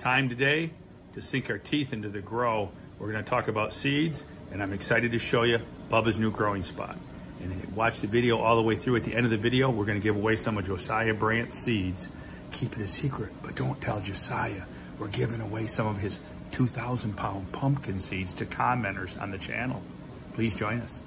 time today to sink our teeth into the grow. We're going to talk about seeds, and I'm excited to show you Bubba's new growing spot. And watch the video all the way through. At the end of the video, we're going to give away some of Josiah Brandt's seeds. Keep it a secret, but don't tell Josiah. We're giving away some of his 2,000-pound pumpkin seeds to commenters on the channel. Please join us.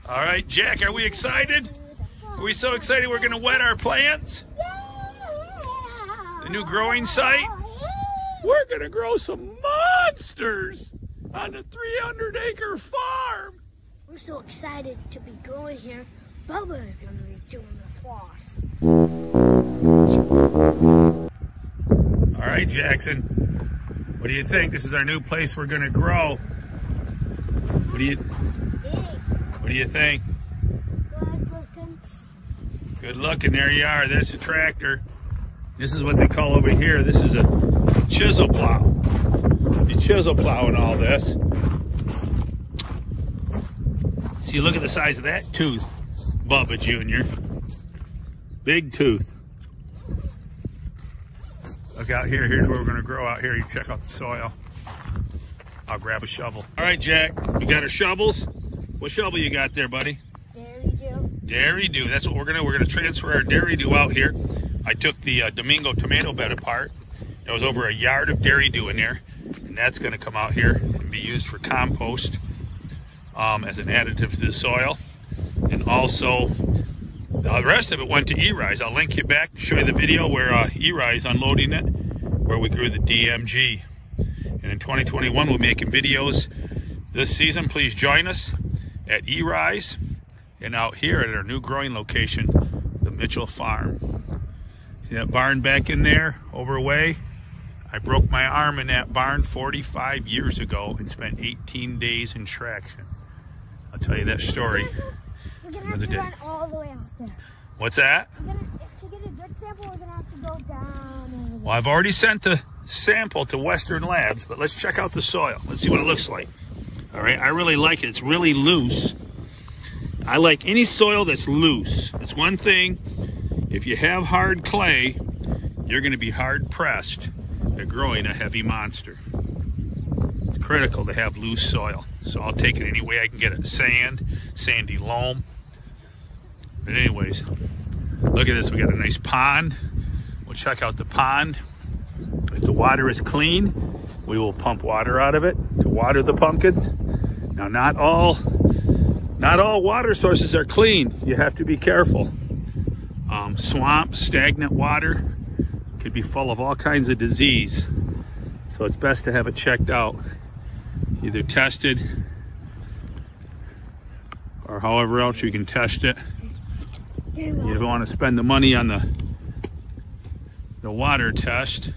All right, Jack, are we excited? Are we so excited we're going to wet our plants? The new growing site? We're going to grow some monsters on a 300-acre farm. We're so excited to be growing here. Bubba is going to be doing the floss. All right, Jackson. What do you think? This is our new place we're going to grow. What do you think? Good looking. Good looking. There you are. There's the tractor. This is what they call over here. This is a chisel plow. You chisel plowing all this. See, look at the size of that tooth, Bubba Jr. Big tooth. Look out here. Here's where we're going to grow out here. You check out the soil. I'll grab a shovel. All right, Jack. We got our shovels. What shovel you got there, buddy? Dairy-do. Dairy-do. That's what we're gonna. We're gonna transfer our dairy-do out here. I took the Domingo tomato bed apart. There was over a yard of dairy-do in there, and that's gonna come out here and be used for compost as an additive to the soil. And also, the rest of it went to E-Rise. I'll link you back to show you the video where E-Rise unloading it, where we grew the DMG. And in 2021, we'll be making videos this season. Please join us at E-Rise and out here at our new growing location, the Mitchell Farm. See that barn back in there, over away? I broke my arm in that barn 45 years ago and spent 18 days in traction. I'll tell you that story. We're gonna have to run all the way out there. What's that? To get a good sample, we're gonna have to go down over there. Well, I've already sent the sample to Western Labs, but let's check out the soil. Let's see what it looks like. All right, I really like it. It's really loose. I like any soil that's loose. It's one thing, if you have hard clay, you're gonna be hard pressed at growing a heavy monster. It's critical to have loose soil. So I'll take it any way I can get it. Sand, sandy loam. But anyways, look at this. We got a nice pond. We'll check out the pond. If the water is clean, we will pump water out of it to water the pumpkins. Now, not all water sources are clean. You have to be careful. Swamp, stagnant water could be full of all kinds of disease. So it's best to have it checked out, either tested or however else you can test it. You don't want to spend the money on the water test.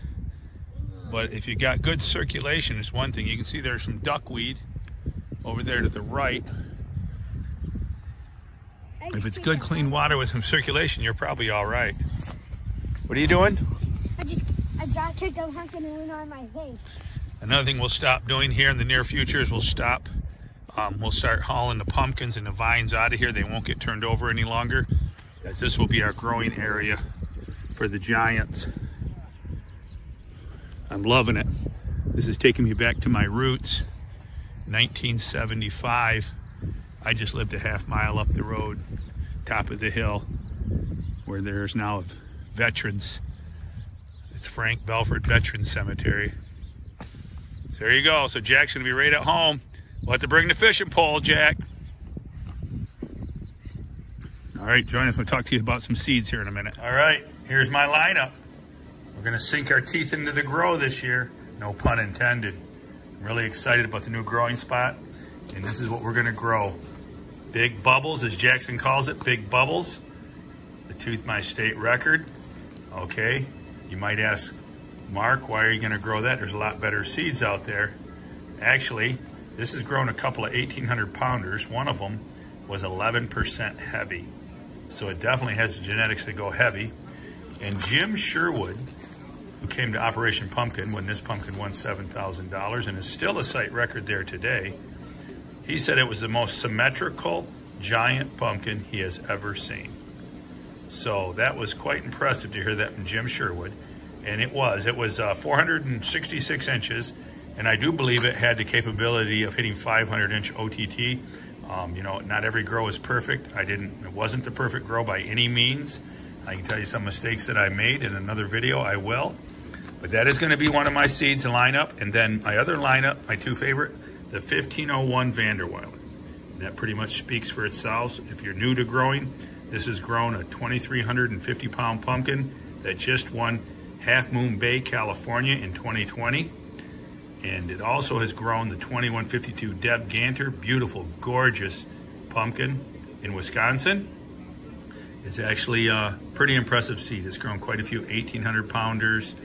But if you got good circulation, it's one thing. You can see there's some duckweed over there to the right. If it's good, clean water with some circulation, you're probably all right. What are you doing? I got kicked a pumpkin and went on my face. Another thing we'll stop doing here in the near future is we'll start hauling the pumpkins and the vines out of here. They won't get turned over any longer, as this will be our growing area for the giants. I'm loving it. This is taking me back to my roots. 1975, I just lived a half mile up the road, top of the hill, where there's now veterans. It's Frank Belford Veterans Cemetery. So there you go. So Jack's gonna be right at home. We'll have to bring the fishing pole, Jack. All right, join us. We'll talk to you about some seeds here in a minute. All right, here's my lineup. We're gonna sink our teeth into the grow this year. No pun intended. I'm really excited about the new growing spot. And this is what we're gonna grow. Big Bubbles, as Jackson calls it, Big Bubbles. The Tooth My State record. Okay, you might ask, Mark, why are you gonna grow that? There's a lot better seeds out there. Actually, this has grown a couple of 1,800 pounders. One of them was 11% heavy. So it definitely has the genetics to go heavy. And Jim Sherwood, who came to Operation Pumpkin when this pumpkin won $7,000 and is still a site record there today, he said it was the most symmetrical giant pumpkin he has ever seen. So that was quite impressive to hear that from Jim Sherwood. And it was 466 inches, and I do believe it had the capability of hitting 500-inch OTT. You know, not every grow is perfect. It wasn't the perfect grow by any means. I can tell you some mistakes that I made in another video, I will. But that is going to be one of my seeds to line up. And then my other lineup, my two favorite, the 1501 Vanderweilen. That pretty much speaks for itself. If you're new to growing, this has grown a 2,350-pound pumpkin that just won Half Moon Bay, California in 2020. And it also has grown the 2152 Deb Ganter, beautiful, gorgeous pumpkin in Wisconsin. It's actually a pretty impressive seed. It's grown quite a few 1,800-pounders.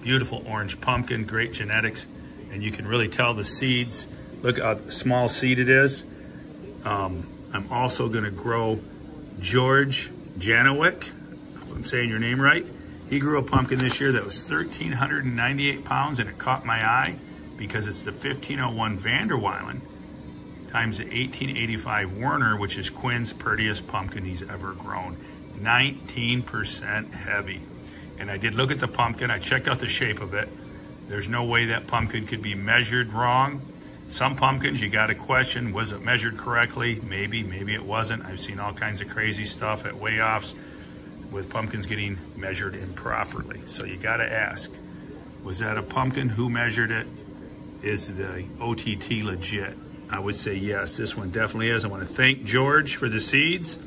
Beautiful orange pumpkin, great genetics. And you can really tell the seeds. Look how small seed it is. I'm also going to grow George Janowick. If I'm saying your name right. He grew a pumpkin this year that was 1,398 pounds, and it caught my eye because it's the 1501 Vanderweilen times the 1885 Werner, which is Quinn's prettiest pumpkin he's ever grown. 19% heavy. And I did look at the pumpkin. I checked out the shape of it. There's no way that pumpkin could be measured wrong. Some pumpkins you got to question, was it measured correctly? Maybe it wasn't. I've seen all kinds of crazy stuff at weigh-offs with pumpkins getting measured improperly. So you got to ask, was that a pumpkin? Who measured it? Is the OTT legit? I would say yes, this one definitely is. I want to thank George for the seeds.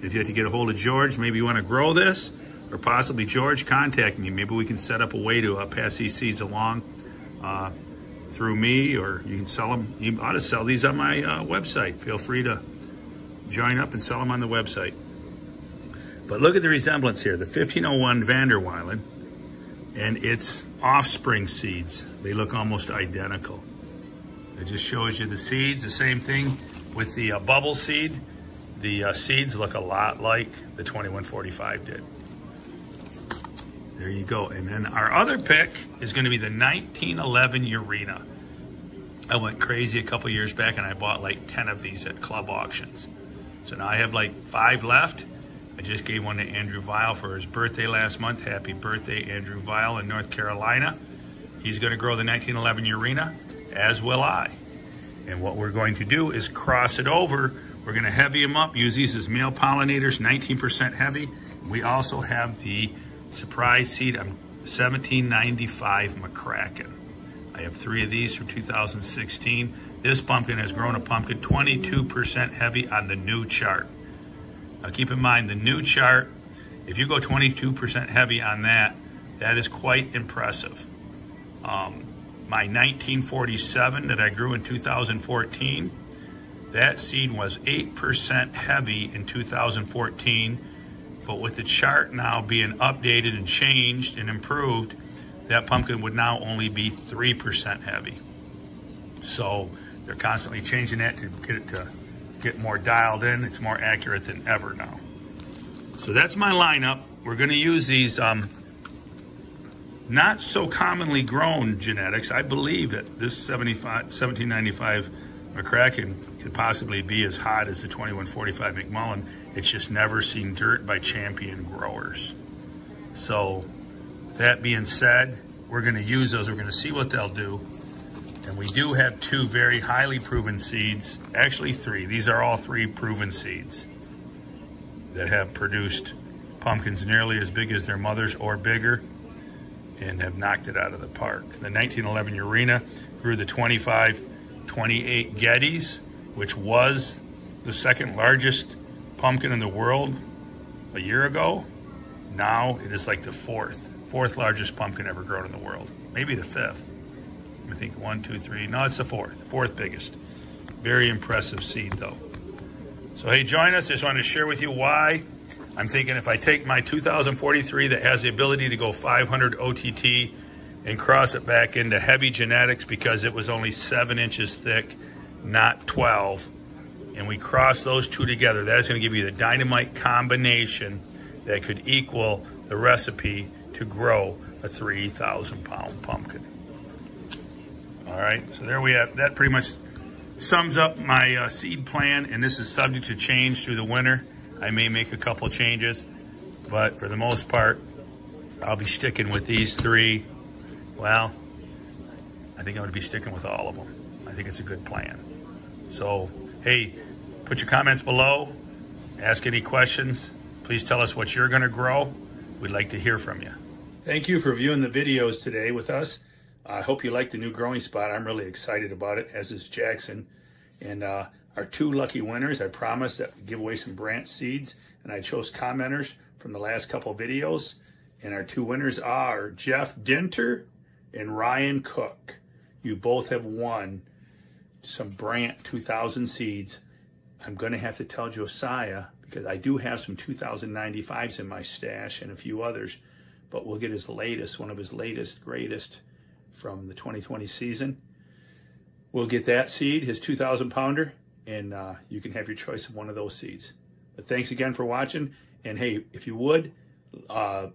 If you have to get a hold of George, maybe you want to grow this, or possibly George, contact me. Maybe we can set up a way to pass these seeds along through me, or you can sell them. You ought to sell these on my website. Feel free to join up and sell them on the website. But look at the resemblance here, the 1501 Vanderweilen and its offspring seeds. They look almost identical. It just shows you the seeds, the same thing with the bubble seed. The seeds look a lot like the 2145 did. There you go. And then our other pick is going to be the 1911 Urena. I went crazy a couple years back and I bought like 10 of these at club auctions. So now I have like 5 left. I just gave one to Andrew Vile for his birthday last month. Happy birthday, Andrew Vile in North Carolina. He's going to grow the 1911 Urena, as will I. And what we're going to do is cross it over. We're going to heavy them up, use these as male pollinators, 19% heavy. We also have the surprise seed, 1795 McCracken. I have 3 of these from 2016. This pumpkin has grown a pumpkin 22% heavy on the new chart. Now keep in mind, the new chart, if you go 22% heavy on that, that is quite impressive. My 1947 that I grew in 2014, that seed was 8% heavy in 2014, but with the chart now being updated and changed and improved, that pumpkin would now only be 3% heavy. So they're constantly changing that to get it to get more dialed in. It's more accurate than ever now. So that's my lineup. We're going to use these not so commonly grown genetics. I believe that this 1795 McCracken could possibly be as hot as the 2145 McMullen. It's just never seen dirt by champion growers. So that being said, we're going to use those. We're going to see what they'll do. And we do have 2 very highly proven seeds, actually 3. These are all 3 proven seeds that have produced pumpkins nearly as big as their mothers or bigger and have knocked it out of the park. The 1911 Urena grew the 2528 Gettys, which was the 2nd largest pumpkin in the world a year ago. Now it is like the 4th largest pumpkin ever grown in the world. Maybe the 5th. I think 1, 2, 3. No, it's the 4th biggest. Very impressive seed though. So hey, join us. Just wanted to share with you why I'm thinking if I take my 2043 that has the ability to go 500 OTT and cross it back into heavy genetics because it was only 7 inches thick, not 12. and we cross those two together, that is going to give you the dynamite combination that could equal the recipe to grow a 3,000-pound pumpkin. All right, so there we have, that pretty much sums up my seed plan, and this is subject to change through the winter. I may make a couple changes, but for the most part, I'll be sticking with these three. Well, I think I'm gonna be sticking with all of them. I think it's a good plan. So, hey, put your comments below, ask any questions. Please tell us what you're gonna grow. We'd like to hear from you. Thank you for viewing the videos today with us. I hope you like the new growing spot. I'm really excited about it, as is Jackson. And our two lucky winners, I promised that we'd give away some branch seeds, and I chose commenters from the last couple of videos. And our two winners are Jeff Dinter and Ryan Cook. You both have won some Brant 2000 seeds. I'm going to have to tell Josiah, because I do have some 2095s in my stash and a few others, but we'll get his latest, one of his latest, greatest from the 2020 season. We'll get that seed, his 2,000 pounder, and you can have your choice of one of those seeds. But thanks again for watching. And hey, if you would,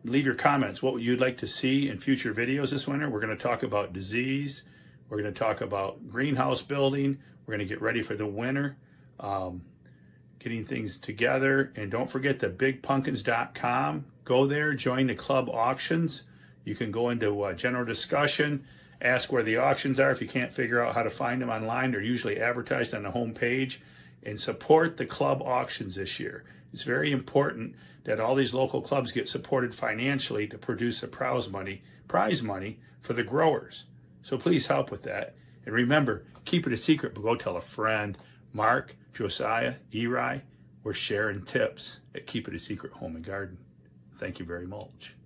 leave your comments what you'd like to see in future videos this winter. We're going to talk about disease. We're going to talk about greenhouse building. We're going to get ready for the winter, getting things together. And don't forget the bigpumpkins.com. Go there, join the club auctions. You can go into general discussion, ask where the auctions are. If you can't figure out how to find them online, they're usually advertised on the home page. And support the club auctions this year. It's very important that all these local clubs get supported financially to produce a prize money for the growers. So please help with that. And remember, keep it a secret, but go tell a friend. Mark, Josiah, Eri, we're sharing tips at Keep It a Secret Home and Garden. Thank you very much.